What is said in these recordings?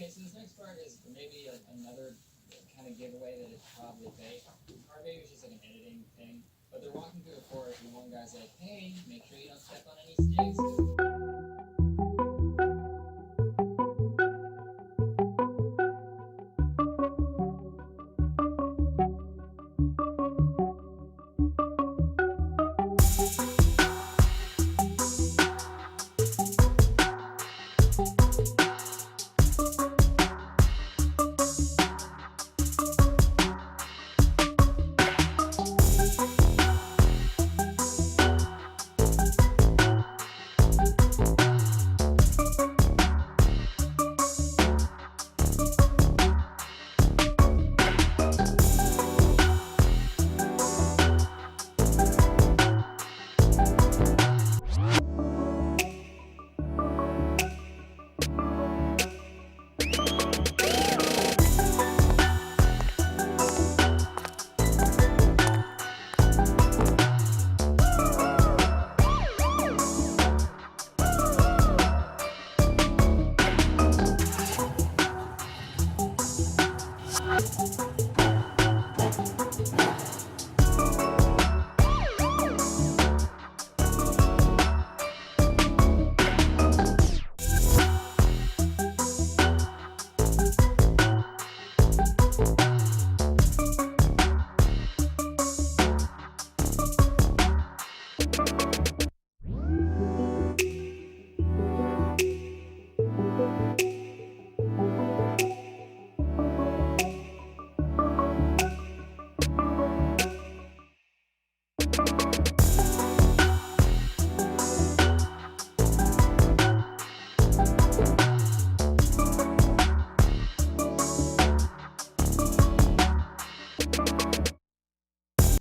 Okay, so this next part is maybe another kind of giveaway that it's probably fake, or maybe it's just like an editing thing. But they're walking through the forest, and one guy's like, "Hey, make sure you don't step on any sticks."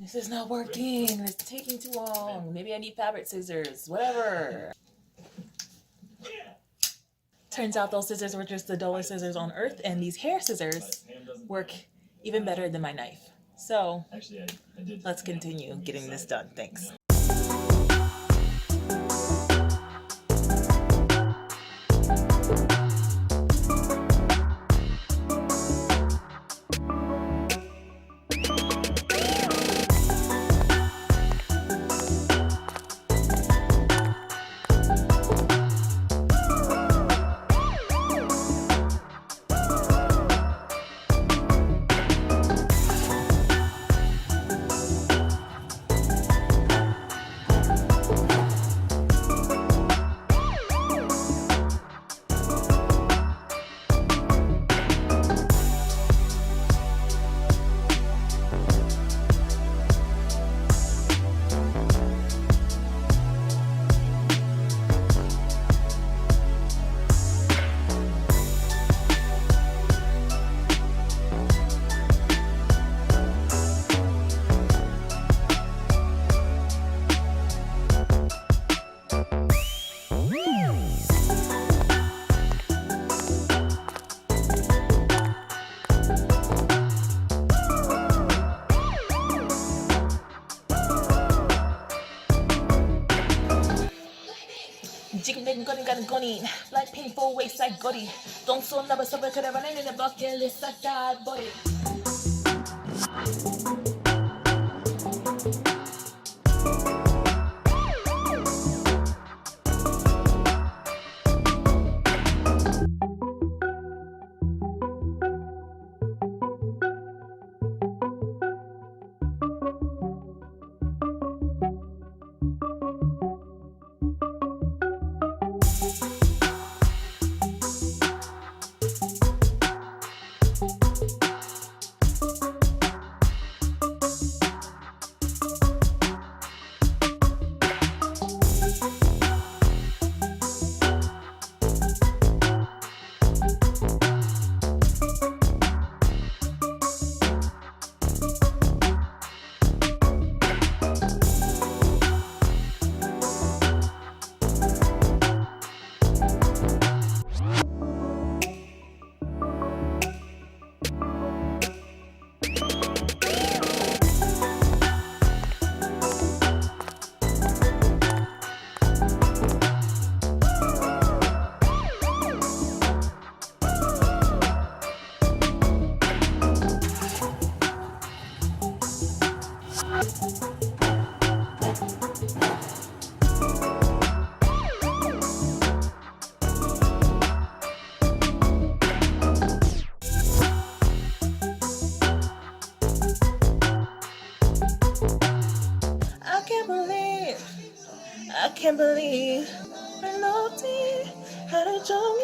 This is not working. It's taking too long. Maybe I need fabric scissors. Whatever. Turns out those scissors were just the dullest scissors on earth, and these hair scissors work even better than my knife. So let's continue getting this done. Thanks. Like painful waist, I got it. Don't so never suffer, could have run in the bucket list, I got body. can't believe I loved it. Had a jump